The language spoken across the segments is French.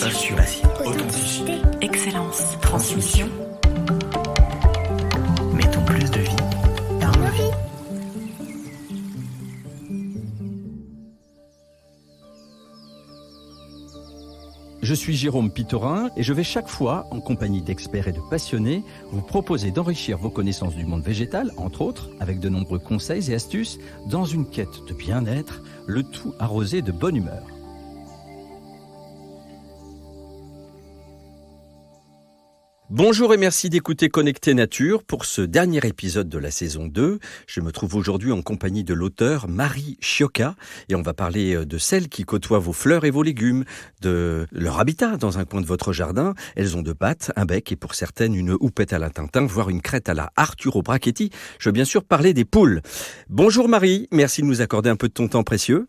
Passion. Authenticité. Excellence. Transmission. Mettons plus de vie dans nos vies. Je suis Jérôme Pitorin et je vais chaque fois, en compagnie d'experts et de passionnés, vous proposer d'enrichir vos connaissances du monde végétal, entre autres, avec de nombreux conseils et astuces, dans une quête de bien-être, le tout arrosé de bonne humeur. Bonjour et merci d'écouter Connecté Nature pour ce dernier épisode de la saison 2. Je me trouve aujourd'hui en compagnie de l'auteure Marie Chiocca et on va parler de celles qui côtoient vos fleurs et vos légumes, de leur habitat dans un coin de votre jardin. Elles ont deux pattes, un bec et pour certaines une houppette à la Tintin, voire une crête à la Arturo Brachetti. Je veux bien sûr parler des poules. Bonjour Marie, merci de nous accorder un peu de ton temps précieux.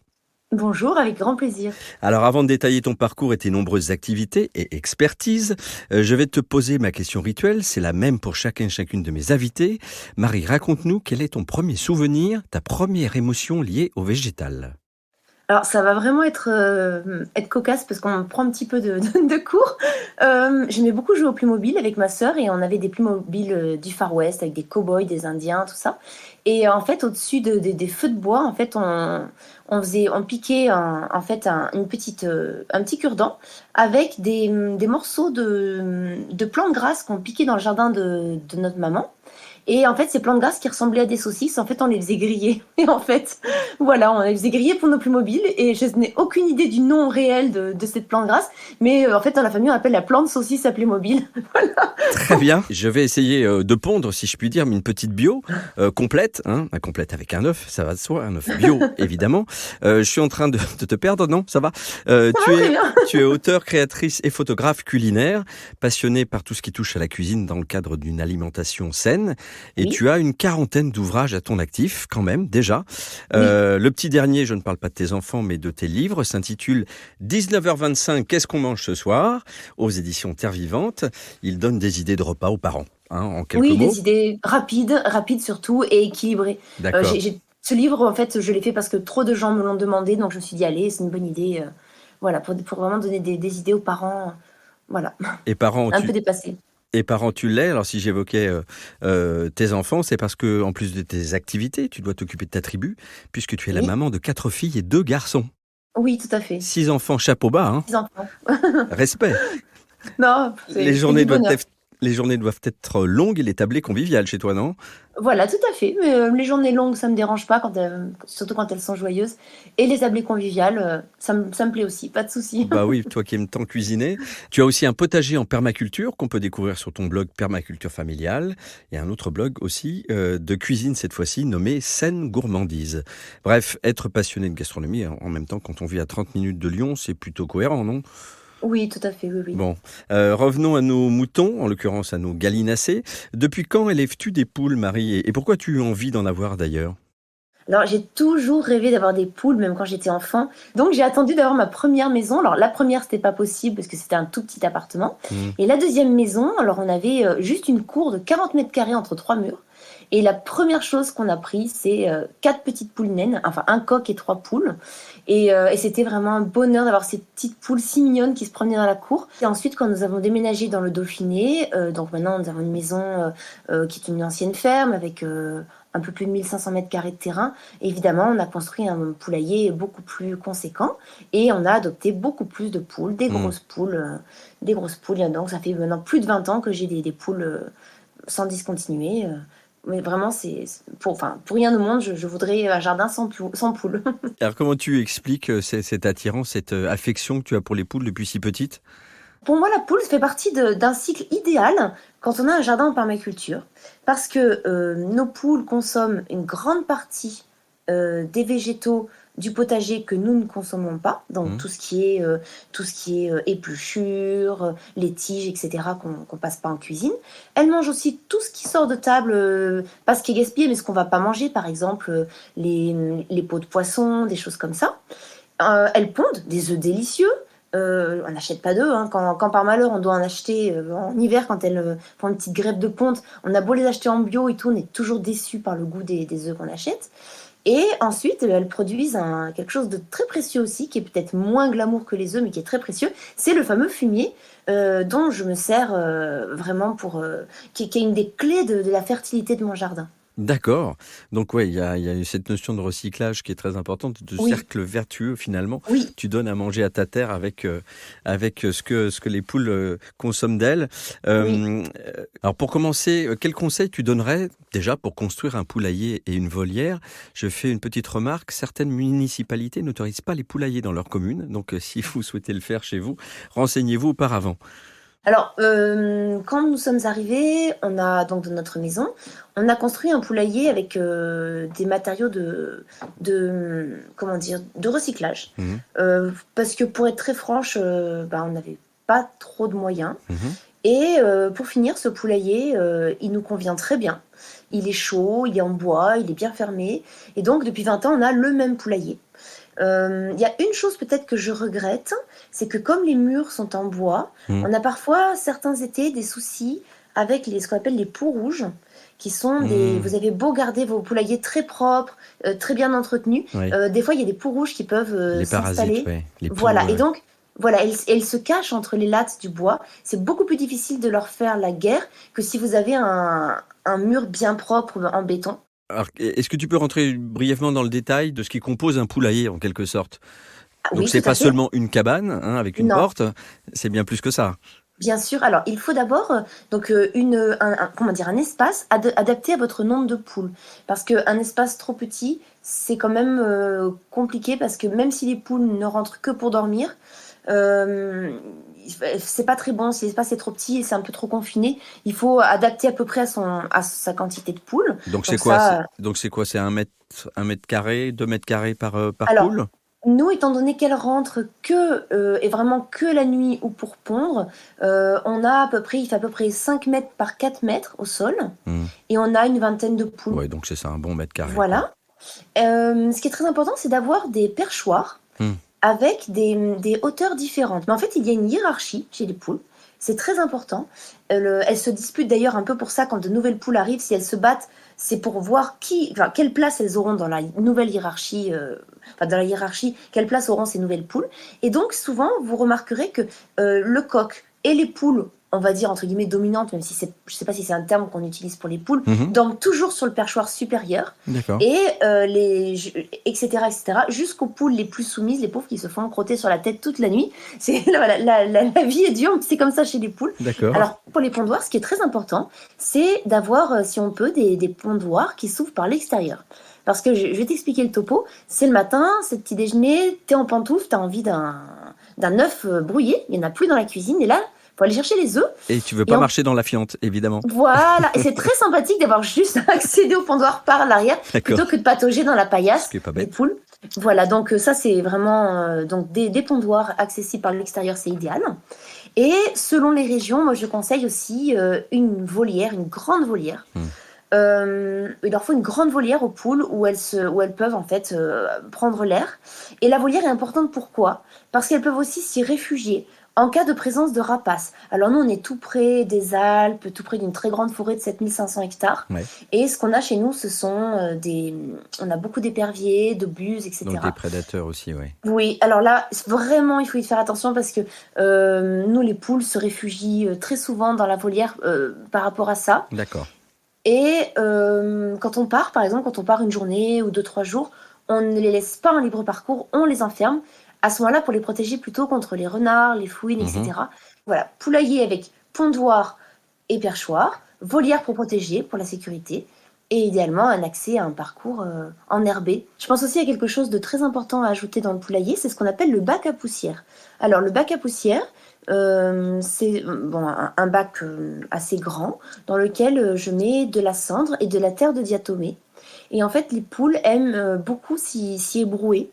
Bonjour, avec grand plaisir. Alors avant de détailler ton parcours et tes nombreuses activités et expertises, je vais te poser ma question rituelle, c'est la même pour chacun et chacune de mes invités. Marie, raconte-nous quel est ton premier souvenir, ta première émotion liée au végétal. Alors ça va vraiment être cocasse parce qu'on me prend un petit peu de cours. J'aimais beaucoup jouer au Playmobil avec ma sœur et on avait des Playmobil du Far West avec des cow-boys, des Indiens, tout ça. Et en fait au-dessus des feux de bois, en fait on piquait un petit cure-dent avec des morceaux de plantes grasses qu'on piquait dans le jardin de notre maman. Et en fait, ces plantes grasses qui ressemblaient à des saucisses, en fait, on les faisait griller. Et en fait, voilà, on les faisait griller pour nos Playmobil. Et je n'ai aucune idée du nom réel de cette plante grasse. Mais en fait, dans la famille, on appelle la plante saucisse à Playmobil. Voilà. Très bien. Je vais essayer de pondre, si je puis dire, une petite bio complète. Complète avec un œuf, ça va de soi. Un œuf bio, évidemment. Je suis en train de te perdre, non? Ça va tu es auteure, créatrice et photographe culinaire, passionnée par tout ce qui touche à la cuisine dans le cadre d'une alimentation saine. Et oui. Tu as une quarantaine d'ouvrages à ton actif, quand même, déjà. Oui. Le petit dernier, je ne parle pas de tes enfants, mais de tes livres, s'intitule 19h25, qu'est-ce qu'on mange ce soir? Aux éditions Terre Vivante. Il donne des idées de repas aux parents, en quelques mots. Oui, des idées rapides surtout, et équilibrées. D'accord. Ce livre, en fait, je l'ai fait parce que trop de gens me l'ont demandé, donc je me suis dit, allez, c'est une bonne idée, voilà, pour vraiment donner des idées aux parents, voilà. Et parents, un peu dépassés. Et parents, tu l'es. Alors, si j'évoquais tes enfants, c'est parce que, en plus de tes activités, tu dois t'occuper de ta tribu, puisque tu es la maman de 4 filles et 2 garçons. Oui, tout à fait. 6 enfants, chapeau bas. 6 enfants. Respect. Non, les journées doivent être longues et les tablées conviviales chez toi, non? Voilà, tout à fait. Mais, les journées longues, ça me dérange pas, surtout quand elles sont joyeuses. Et les tablées conviviales, ça me plaît aussi, pas de souci. Bah oui, toi qui aimes tant cuisiner. Tu as aussi un potager en permaculture qu'on peut découvrir sur ton blog Permaculture Familiale. Il y a un autre blog aussi de cuisine cette fois-ci nommé Saine Gourmandise. Bref, être passionné de gastronomie en même temps quand on vit à 30 minutes de Lyon, c'est plutôt cohérent, non ? Oui, tout à fait, oui. Bon, revenons à nos moutons, en l'occurrence à nos gallinacés. Depuis quand élèves-tu des poules, Marie, et pourquoi tu as envie d'en avoir d'ailleurs ? Alors, j'ai toujours rêvé d'avoir des poules, même quand j'étais enfant. Donc, j'ai attendu d'avoir ma première maison. Alors, la première, c'était pas possible parce que c'était un tout petit appartement. Et la deuxième maison, alors on avait juste une cour de 40 mètres carrés entre 3 murs. Et la première chose qu'on a pris, c'est 4 petites poules naines, enfin un coq et 3 poules. Et c'était vraiment un bonheur d'avoir ces petites poules si mignonnes qui se promenaient dans la cour. Et ensuite, quand nous avons déménagé dans le Dauphiné, donc maintenant nous avons une maison qui est une ancienne ferme avec un peu plus de 1500 mètres carrés de terrain. Et évidemment, on a construit un poulailler beaucoup plus conséquent et on a adopté beaucoup plus de poules, des grosses poules. Donc ça fait maintenant plus de 20 ans que j'ai des poules sans discontinuer. Mais vraiment, pour rien au monde, je voudrais un jardin sans poules. Alors, comment tu expliques cette attirance, cette affection que tu as pour les poules depuis si petite ? Pour moi, la poule fait partie d'un cycle idéal quand on a un jardin en permaculture. Parce que nos poules consomment une grande partie des végétaux du potager que nous ne consommons pas, donc tout ce qui est épluchures, les tiges, etc., qu'on passe pas en cuisine. Elles mangent aussi tout ce qui sort de table, pas ce qui est gaspillé, mais ce qu'on va pas manger, par exemple les peaux de poisson, des choses comme ça. Elles pondent des œufs délicieux. On n'achète pas d'œufs, quand par malheur on doit en acheter en hiver, quand elles font une petite grève de ponte, on a beau les acheter en bio et tout, on est toujours déçu par le goût des œufs qu'on achète. Et ensuite, elles produisent quelque chose de très précieux aussi, qui est peut-être moins glamour que les œufs, mais qui est très précieux. C'est le fameux fumier dont je me sers vraiment qui est une des clés de la fertilité de mon jardin. D'accord. Donc ouais, il y a cette notion de recyclage qui est très importante, de Oui, cercle vertueux finalement. oui, Tu donnes à manger à ta terre avec ce que les poules consomment d'elles. oui. Alors pour commencer, quel conseil tu donnerais déjà pour construire un poulailler et une volière? Je fais une petite remarque, certaines municipalités n'autorisent pas les poulaillers dans leur commune, donc si vous souhaitez le faire chez vous, renseignez-vous auparavant. Alors, quand nous sommes arrivés, on a donc dans notre maison, on a construit un poulailler avec des matériaux comment dire, de recyclage. Mhm, Parce que pour être très franche, on n'avait pas trop de moyens. mhm. Et pour finir, ce poulailler, il nous convient très bien. Il est chaud, il est en bois, il est bien fermé. Et donc, depuis 20 ans, on a le même poulailler. Il y a une chose peut-être que je regrette, c'est que comme les murs sont en bois, Mm. on a parfois certains étés des soucis avec ce qu'on appelle les poux rouges, qui sont Mm. vous avez beau garder vos poulaillers très propres, très bien entretenus, Oui. des fois il y a des poux rouges qui peuvent Les parasites, s'installer. ouais. Les poux, Voilà, et donc voilà, elles se cachent entre les lattes du bois. C'est beaucoup plus difficile de leur faire la guerre que si vous avez un mur bien propre en béton. Alors, est-ce que tu peux rentrer brièvement dans le détail de ce qui compose un poulailler en quelque sorte? Ah Donc oui, c'est tout à pas fait. seulement une cabane avec une Non. porte, c'est bien plus que ça. Bien sûr. Alors, il faut d'abord donc comment dire, un espace adapté à votre nombre de poules, parce qu'un espace trop petit, c'est quand même compliqué, parce que même si les poules ne rentrent que pour dormir, euh, c'est pas très bon. Si l'espace est trop petit et c'est un peu trop confiné, il faut adapter à peu près à sa quantité de poules. Donc c'est Donc quoi? ça, C'est 1 mètre carré, 2 mètres carrés par alors, poule? nous, étant donné qu'elles rentrent et vraiment que la nuit ou pour pondre, il fait à peu près 5 mètres par 4 mètres au sol, Hmm. et on a une vingtaine de poules. Ouais, donc c'est ça, un bon mètre carré, quoi. Voilà. Ce qui est très important, c'est d'avoir des perchoirs Hmm. avec des hauteurs différentes. Mais en fait, il y a une hiérarchie chez les poules. C'est très important. Elles se disputent d'ailleurs un peu pour ça quand de nouvelles poules arrivent. Si elles se battent, c'est pour voir quelle place elles auront dans la nouvelle hiérarchie. Dans la hiérarchie, quelle place auront ces nouvelles poules. Et donc, souvent, vous remarquerez que le coq et les poules, on va dire entre guillemets dominantes, même si je ne sais pas si c'est un terme qu'on utilise pour les poules, Mhm. dorment toujours sur le perchoir supérieur. D'accord. Et etc., jusqu'aux poules les plus soumises, les pauvres qui se font crotter sur la tête toute la nuit. Voilà, la vie est dure, mais c'est comme ça chez les poules. D'accord. Alors, pour les pondoirs, ce qui est très important, c'est d'avoir, si on peut, des pondoirs qui s'ouvrent par l'extérieur. Parce que je vais t'expliquer le topo. C'est le matin, c'est le petit déjeuner, t'es en pantoufle, t'as envie d'un œuf brouillé, il n'y en a plus dans la cuisine, et là, faut aller chercher les œufs. Et tu veux Et pas marcher dans la fiente, évidemment. Voilà, et c'est très sympathique d'avoir juste accédé au pondoir par l'arrière, D'accord. plutôt que de patauger dans la Ce paillasse qui est pas des bête. poules. Voilà, donc ça c'est vraiment donc des pondoirs accessibles par l'extérieur, c'est idéal. Et selon les régions, moi je conseille aussi une volière, une grande volière. Hmm. Il leur faut une grande volière aux poules où elles peuvent en fait prendre l'air. Et la volière est importante, pourquoi? Parce qu'elles peuvent aussi s'y réfugier en cas de présence de rapaces. Alors nous, on est tout près des Alpes, tout près d'une très grande forêt de 7500 hectares. Ouais. Et ce qu'on a chez nous, ce sont on a beaucoup d'éperviers, de buses, etc. Donc des prédateurs aussi, ouais. Oui, alors là, vraiment, il faut y faire attention, parce que nous, les poules se réfugient très souvent dans la volière par rapport à ça. D'accord. Et quand on part, par exemple, quand on part une journée ou 2-3 jours, on ne les laisse pas en libre parcours, on les enferme. À ce moment-là, pour les protéger plutôt contre les renards, les fouines, Mhm. etc. Voilà, poulailler avec pondoir et perchoir, volière pour protéger, pour la sécurité, et idéalement un accès à un parcours enherbé. Je pense aussi à quelque chose de très important à ajouter dans le poulailler, c'est ce qu'on appelle le bac à poussière. Alors le bac à poussière, c'est un bac assez grand dans lequel je mets de la cendre et de la terre de diatomée. Et en fait, les poules aiment beaucoup s'y ébrouer.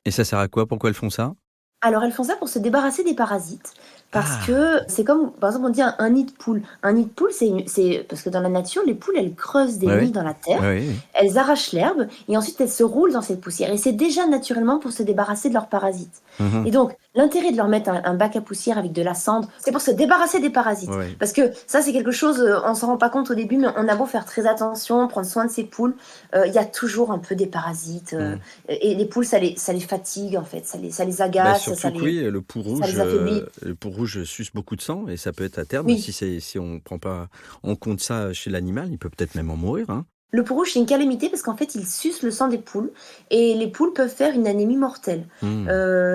Et ça sert à quoi? Pourquoi elles font ça? Alors elles font ça pour se débarrasser des parasites. Parce Ah, que c'est comme, par exemple, on dit un nid de poule. Un nid de poule, c'est parce que dans la nature, les poules, elles creusent des ouais, nids oui, dans la terre, oui, oui. elles arrachent l'herbe et ensuite elles se roulent dans cette poussière. Et c'est déjà naturellement pour se débarrasser de leurs parasites. Mhm. Et donc, l'intérêt de leur mettre un bac à poussière avec de la cendre, c'est pour se débarrasser des parasites. Ouais. Parce que ça, c'est quelque chose, on s'en rend pas compte au début, mais on a beau faire très attention, prendre soin de ces poules, il y a toujours un peu des parasites. Mm. Et les poules, ça les fatigue, en fait, ça les Bah, agace, surtout que oui, ça les affaiblit. le peau rouge suce beaucoup de sang et ça peut être à terme, Oui. si on prend pas en compte ça chez l'animal, il peut peut-être même en mourir, hein. Le pou rouge, c'est une calamité parce qu'en fait, il suce le sang des poules et les poules peuvent faire une anémie mortelle. Mm.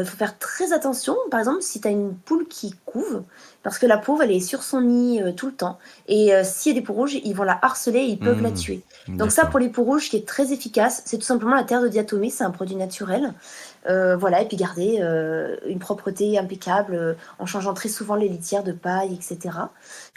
Faut faire très attention, par exemple, si tu as une poule qui couve, parce que la pauvre, elle est sur son nid tout le temps. Et s'il y a des peaux rouges, ils vont la harceler et ils peuvent la Mm. tuer. Donc ça, D'accord. pour les peaux rouges, qui est très efficace, c'est tout simplement la terre de diatomée, c'est un produit naturel. Voilà, et puis garder une propreté impeccable en changeant très souvent les litières de paille, etc.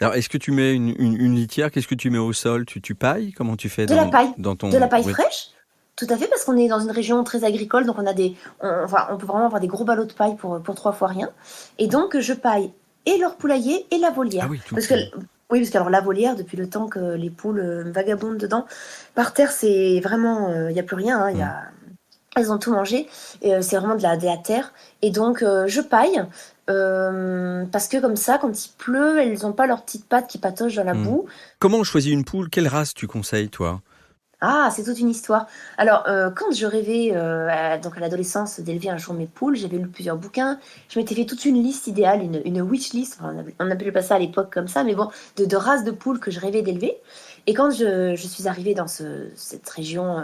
Alors, est-ce que tu mets une litière? Qu'est-ce que tu mets au sol? Tu pailles? Comment tu fais De la paille, dans de la ton... paille Oui. fraîche. Tout à fait, parce qu'on est dans une région très agricole, donc enfin, on peut vraiment avoir des gros ballots de paille pour 3 fois rien. Et donc, je paille et leur poulailler et la Ah volière. oui, tout. Parce que, oui, parce que alors, la volière, depuis le temps que les poules vagabondent dedans, par terre, c'est vraiment, il n'y a plus rien, hein, Mm. elles ont tout mangé, et c'est vraiment de la terre. Et donc, je paille, parce que comme ça, quand il pleut, elles n'ont pas leurs petites pattes qui patauchent dans la Mm. boue. Comment on choisit une poule? Quelle race tu conseilles, toi? Ah, c'est toute une histoire. Alors, quand je rêvais, donc à l'adolescence, d'élever un jour mes poules, j'avais lu plusieurs bouquins. Je m'étais fait toute une liste idéale, une wish list, enfin, on appelait pas ça à l'époque comme ça, mais bon, de races de poules que je rêvais d'élever. Et quand je suis arrivée dans cette région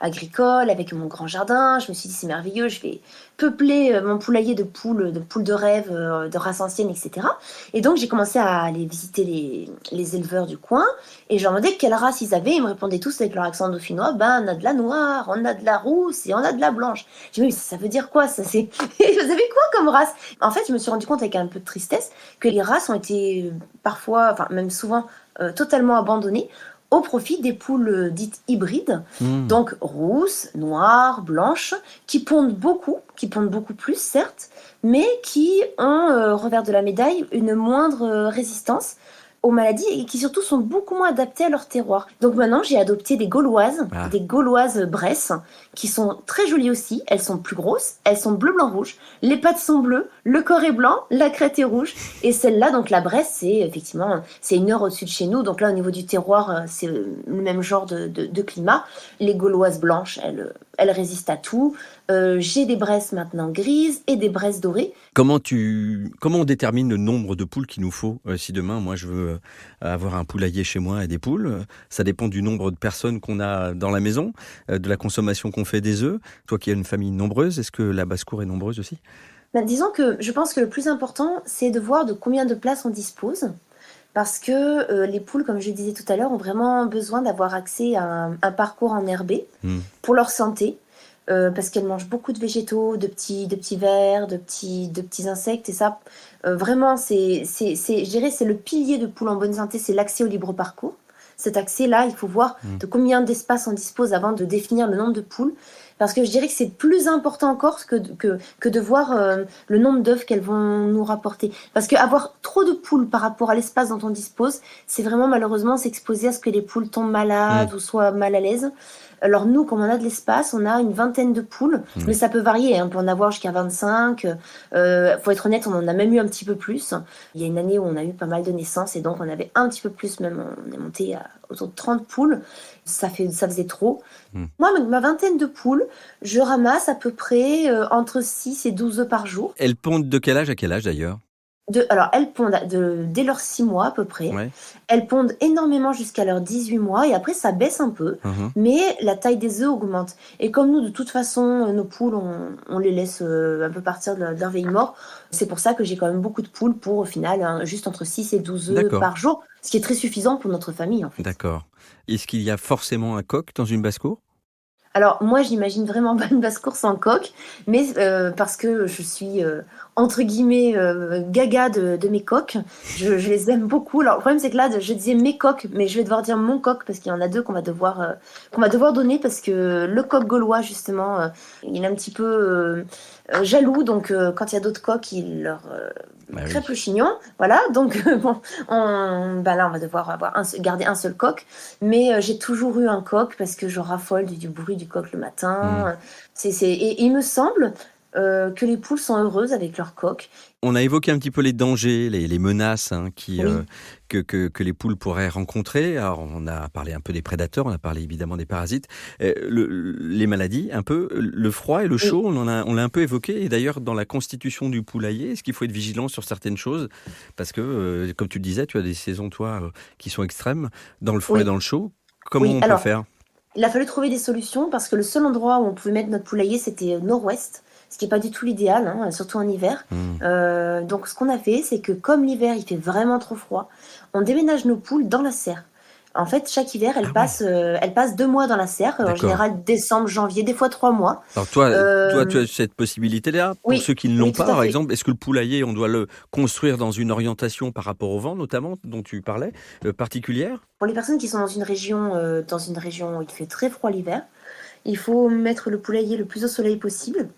agricole, avec mon grand jardin, je me suis dit, c'est merveilleux, je vais peupler mon poulailler de poules de rêve, de races anciennes, etc. Et donc, j'ai commencé à aller visiter les éleveurs du coin. Et je leur demandais quelle race ils avaient. Ils me répondaient tous avec leur accent dauphinois. Ben, on a de la noire, on a de la rousse et on a de la blanche. J'ai dit, mais ça veut dire quoi ça c'est... Et vous avez quoi comme race? En fait, je me suis rendu compte avec un peu de tristesse que les races ont été parfois, enfin même souvent, totalement abandonnées au profit des poules dites hybrides, Mm. donc rousses, noires, blanches, qui pondent beaucoup plus certes, mais qui ont, revers de la médaille, une moindre résistance aux maladies et qui surtout sont beaucoup moins adaptées à leur terroir. Donc maintenant, j'ai adopté des Ah. Gauloises Bresse, qui sont très jolies aussi. Elles sont plus grosses, elles sont bleu, blanc, rouge. Les pattes sont bleues, le corps est blanc, la crête est rouge. Et celle-là, donc la Bresse, c'est effectivement, c'est 1 heure au-dessus de chez nous. Donc là, au niveau du terroir, c'est le même genre de climat. Les Gauloises blanches, elles résistent à tout. J'ai des Bresses maintenant grises et des Bresses dorées. Comment on détermine le nombre de poules qu'il nous faut? Si demain, moi, je veux avoir un poulailler chez moi et des poules, ça dépend du nombre de personnes qu'on a dans la maison, de la consommation qu'on fait des œufs. Toi qui as une famille nombreuse, est-ce que la basse-cour est nombreuse aussi? Ben, disons que je pense que le plus important, c'est de voir de combien de places on dispose. Parce que les poules, comme je disais tout à l'heure, ont vraiment besoin d'avoir accès à un parcours enherbé Mm. pour leur santé. Parce qu'elles mangent beaucoup de végétaux, de petits vers, de petits insectes. Et ça, vraiment, je dirais, c'est le pilier de poules en bonne santé, c'est l'accès au libre parcours. Cet accès-là, il faut voir de combien d'espace on dispose avant de définir le nombre de poules. Parce que je dirais que c'est plus important encore que de voir le nombre d'œufs qu'elles vont nous rapporter. Parce qu'avoir trop de poules par rapport à l'espace dont on dispose, c'est vraiment malheureusement s'exposer à ce que les poules tombent malades ou soient mal à l'aise. Alors nous, comme on a de l'espace, on a une 20aine de poules, mais ça peut varier, hein, on peut en avoir jusqu'à 25. Faut être honnête, on en a même eu un petit peu plus. Il y a une année où on a eu pas mal de naissances et donc on avait un petit peu plus, même on est monté à autour de 30 poules. Ça faisait trop. Moi, avec ma 20aine de poules, je ramasse à peu près entre 6 et 12 œufs par jour. Elles pondent de quel âge à quel âge d'ailleurs? Alors, elles pondent dès leurs 6 mois à peu près. Ouais. Elles pondent énormément jusqu'à leurs 18 mois et après ça baisse un peu, Mhm. mais la taille des œufs augmente. Et comme nous, de toute façon, nos poules, on les laisse un peu partir de leur veille mort. C'est pour ça que j'ai quand même beaucoup de poules pour au final juste entre 6 et 12 œufs D'accord. par jour, ce qui est très suffisant pour notre famille en fait. D'accord. Est-ce qu'il y a forcément un coq dans une basse-cour? Alors moi, j'imagine vraiment pas une basse-cour en coq, mais parce que je suis, entre guillemets, «gaga» de mes coqs. Je les aime beaucoup. Alors le problème, c'est que là, je disais «mes coqs», mais je vais devoir dire «mon coq» parce qu'il y en a 2 qu'on va devoir donner parce que le coq gaulois justement, il est un petit peu, jaloux donc quand il y a d'autres coqs, il leur, Bah oui. crêpe le chignon. Voilà donc bon, là, on va devoir garder un seul coq. Mais j'ai toujours eu un coq parce que je raffole du bruit du coq le Mmh. matin. Et il me semble que les poules sont heureuses avec leur coq. On a évoqué un petit peu les dangers, les menaces Oui, que les poules pourraient rencontrer. Alors, on a parlé un peu des prédateurs, on a parlé évidemment des parasites, les maladies, un peu, le froid et le oui. chaud, on l'a un peu évoqué. Et d'ailleurs, dans la constitution du poulailler, est-ce qu'il faut être vigilant sur certaines choses? Parce que, comme tu le disais, tu as des saisons, toi, qui sont extrêmes, dans le froid et Oui, dans le chaud. Comment oui. on peut Alors, faire? il a fallu trouver des solutions parce que le seul endroit où on pouvait mettre notre poulailler, c'était nord-ouest, ce qui est pas du tout l'idéal, hein, surtout en hiver. Mmh. Donc ce qu'on a fait, c'est que comme l'hiver, il fait vraiment trop froid, on déménage nos poules dans la serre. En fait, chaque hiver, Ah ouais, elles passent 2 mois dans la serre, en d'accord. général décembre, janvier, des fois 3 mois. Alors toi, tu Hem, as cette possibilité-là. Pour oui, ceux qui ne l'ont oui, tout pas, à par fait. exemple, est-ce que le poulailler, on doit le construire dans une orientation par rapport au vent, notamment, dont tu parlais, particulière? Pour les personnes qui sont dans une région où il fait très froid l'hiver, il faut mettre le poulailler le plus au soleil possible.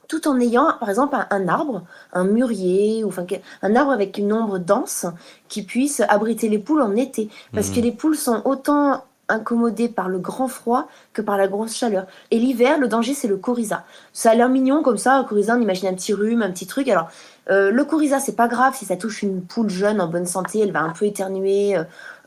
Tout en ayant, par exemple, un arbre, un mûrier, ou enfin un arbre avec une ombre dense qui puisse abriter les poules en été. Parce que Mmh. les poules sont autant incommodées par le grand froid que par la grosse chaleur. Et l'hiver, le danger, c'est le coryza. Ça a l'air mignon comme ça, un coryza, on imagine un petit rhume, un petit truc. Alors, le coryza, c'est pas grave si ça touche une poule jeune en bonne santé, elle va un peu éternuer.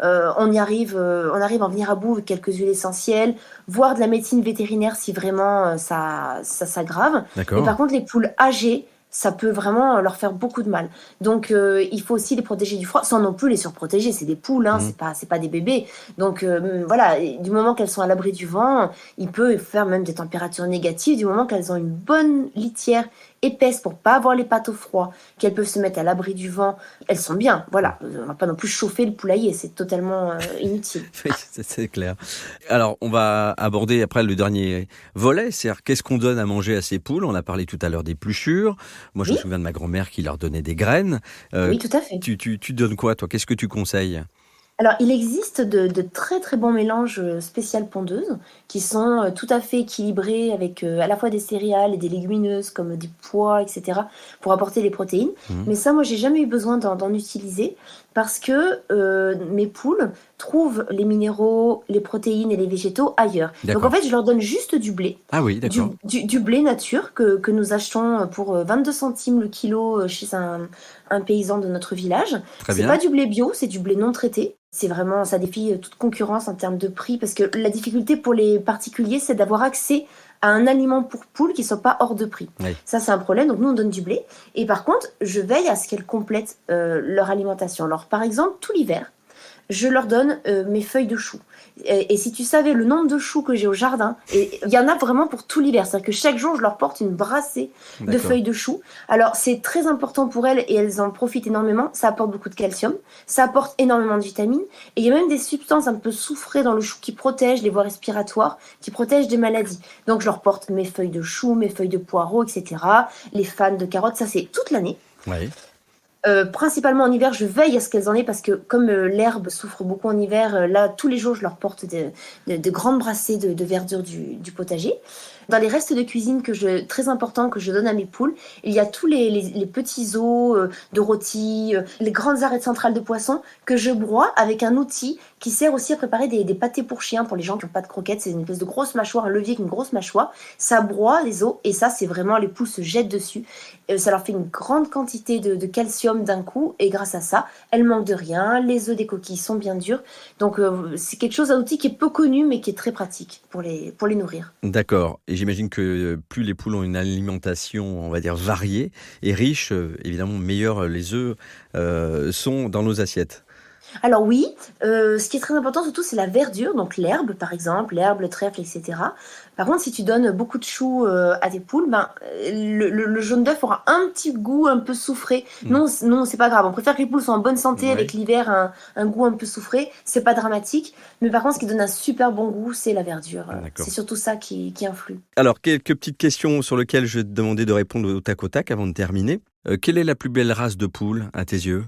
On arrive à en venir à bout avec quelques huiles essentielles, voire de la médecine vétérinaire si vraiment ça s'aggrave. Mais D'accord. par contre, les poules âgées, ça peut vraiment leur faire beaucoup de mal. Donc, il faut aussi les protéger du froid, sans non plus les surprotéger. C'est des poules, hein, Mmh. c'est pas des bébés. Donc, voilà, et du moment qu'elles sont à l'abri du vent, il peut faire même des températures négatives. Du moment qu'elles ont une bonne litière épaisse pour pas avoir les pattes au froid, qu'elles peuvent se mettre à l'abri du vent, elles sont bien. Voilà, on va pas non plus chauffer le poulailler, c'est totalement inutile. Oui, c'est clair. Alors, on va aborder après le dernier volet, c'est-à-dire qu'est-ce qu'on donne à manger à ces poules? On a parlé tout à l'heure des pluchures. Moi, je me Oui, souviens de ma grand-mère qui leur donnait des graines. oui, tout à fait. Tu donnes quoi, toi? Qu'est-ce que tu conseilles? Alors, il existe de très, très bons mélanges, spéciales pondeuses qui sont, tout à fait équilibrés avec, à la fois des céréales et des légumineuses comme des pois et cetera pour apporter les protéines. Mmh. Mais ça, moi, j'ai jamais eu besoin d'en utiliser parce que, mes poules trouvent les minéraux, les protéines et les végétaux ailleurs. Donc en D'accord. fait, je leur donne juste du blé, Ah oui, du d'accord. du du blé nature que nous achetons, pour, 22 centimes le kilo, chez un paysan de notre village. Très C'est pas bien. du blé bio, c'est du blé non traité. C'est vraiment, ça défie toute concurrence en termes de prix parce que la difficulté pour les particuliers, c'est d'avoir accès à un aliment pour poules qui soit pas hors de prix. Oui. Ça, c'est un problème. Donc nous, on donne du blé. Et par contre, je veille à ce qu'elles complètent leur alimentation. Alors, par exemple, tout l'hiver, je leur donne mes feuilles de chou. Et si tu savais le nombre de choux que j'ai au jardin, et il y en a vraiment pour tout l'hiver. C'est-à-dire que chaque jour, je leur porte une brassée de D'accord. feuilles de chou. Alors, c'est très important pour elles et elles en profitent énormément. Ça apporte beaucoup de calcium, ça apporte énormément de vitamines. Et il y a même des substances un peu soufrées dans le chou qui protègent les voies respiratoires, qui protègent des maladies. Donc, je leur porte mes feuilles de chou, mes feuilles de poireaux, etc. Les fans de carottes, ça c'est toute l'année. Oui. Principalement en hiver, je veille à ce qu'elles en aient parce que comme l'herbe souffre beaucoup en hiver, là, tous les jours, je leur porte de grandes brassées de verdure du potager. Dans les restes de cuisine très importants que je donne à mes poules, il y a tous les petits os de rôti, les grandes arêtes centrales de poisson que je broie avec un outil qui sert aussi à préparer des pâtés pour chiens pour les gens qui n'ont pas de croquettes. C'est une espèce de grosse mâchoire, un levier avec une grosse mâchoire. Ça broie les os et ça, c'est vraiment, les poules se jettent dessus. Ça leur fait une grande quantité de calcium d'un coup et grâce à ça, elles manquent de rien. Les œufs des coquilles sont bien durs. Donc c'est quelque chose, un outil qui est peu connu mais qui est très pratique pour les nourrir. D'accord. Et j'imagine que plus les poules ont une alimentation, on va dire, variée et riche, évidemment, meilleurs les œufs sont dans nos assiettes. Alors oui, ce qui est très important surtout, c'est la verdure, donc l'herbe par exemple, l'herbe, le trèfle, etc. Par contre, si tu donnes beaucoup de choux à tes poules, le jaune d'œuf aura un petit goût un peu soufré. Non, c'est pas grave. On préfère que les poules soient en bonne santé avec l'hiver, un goût un peu soufré. C'est pas dramatique. Mais par contre, ce qui donne un super bon goût, c'est la verdure. C'est surtout ça qui influe. Alors, quelques petites questions sur lesquelles je vais te demander de répondre au tac avant de terminer. Quelle est la plus belle race de poule à tes yeux ?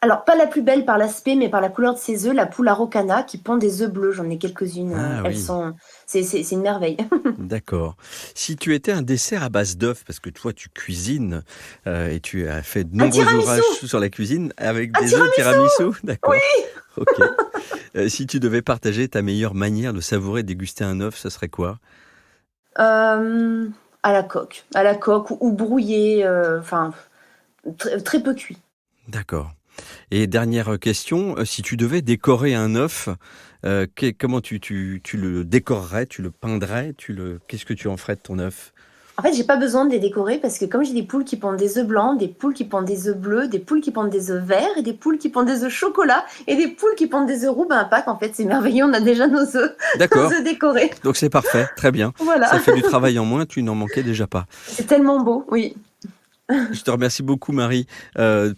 Alors, pas la plus belle par l'aspect, mais par la couleur de ses œufs, la poule araucana qui pond des œufs bleus. J'en ai quelques-unes. C'est une merveille. D'accord. Si tu étais un dessert à base d'œufs, parce que toi tu cuisines et tu as fait de nombreux ouvrages sur la cuisine avec des œufs tiramisu, d'accord. Oui. Ok. Si tu devais partager ta meilleure manière de savourer et déguster un œuf, ce serait quoi ? À la coque ou brouillé, très peu cuit. D'accord. Et dernière question, si tu devais décorer un œuf, comment tu le décorerais, tu le peindrais, qu'est-ce que tu en ferais de ton œuf ? En fait, j'ai pas besoin de les décorer parce que comme j'ai des poules qui pondent des œufs blancs, des poules qui pondent des œufs bleus, des poules qui pondent des œufs verts et des poules qui pondent des œufs chocolat et des poules qui pondent des œufs roux, à Pâques, en fait, c'est merveilleux, on a déjà nos œufs décorés. Donc c'est parfait, très bien. Voilà. Ça fait du travail en moins, tu n'en manquais déjà pas. C'est tellement beau, oui. Je te remercie beaucoup Marie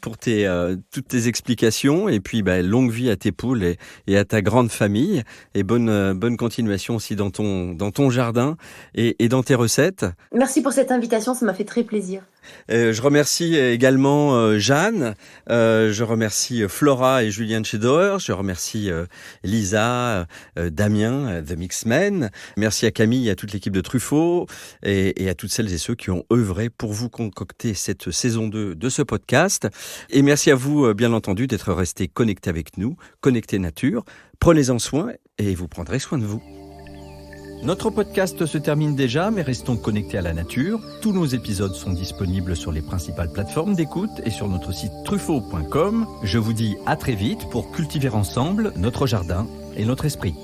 pour toutes tes explications et puis longue vie à tes poules et à ta grande famille et bonne continuation aussi dans ton jardin et dans tes recettes. Merci pour cette invitation, ça m'a fait très plaisir. Je remercie également Jeanne, je remercie Flora et Julien de chez Dauer, je remercie Lisa, Damien, The Mixmen, merci à Camille et à toute l'équipe de Truffaut et à toutes celles et ceux qui ont œuvré pour vous concocter cette saison 2 de ce podcast. Et merci à vous, bien entendu, d'être restés connectés avec nous, connectés nature. Prenez-en soin et vous prendrez soin de vous. Notre podcast se termine déjà, mais restons connectés à la nature. Tous nos épisodes sont disponibles sur les principales plateformes d'écoute et sur notre site truffaut.com. Je vous dis à très vite pour cultiver ensemble notre jardin et notre esprit.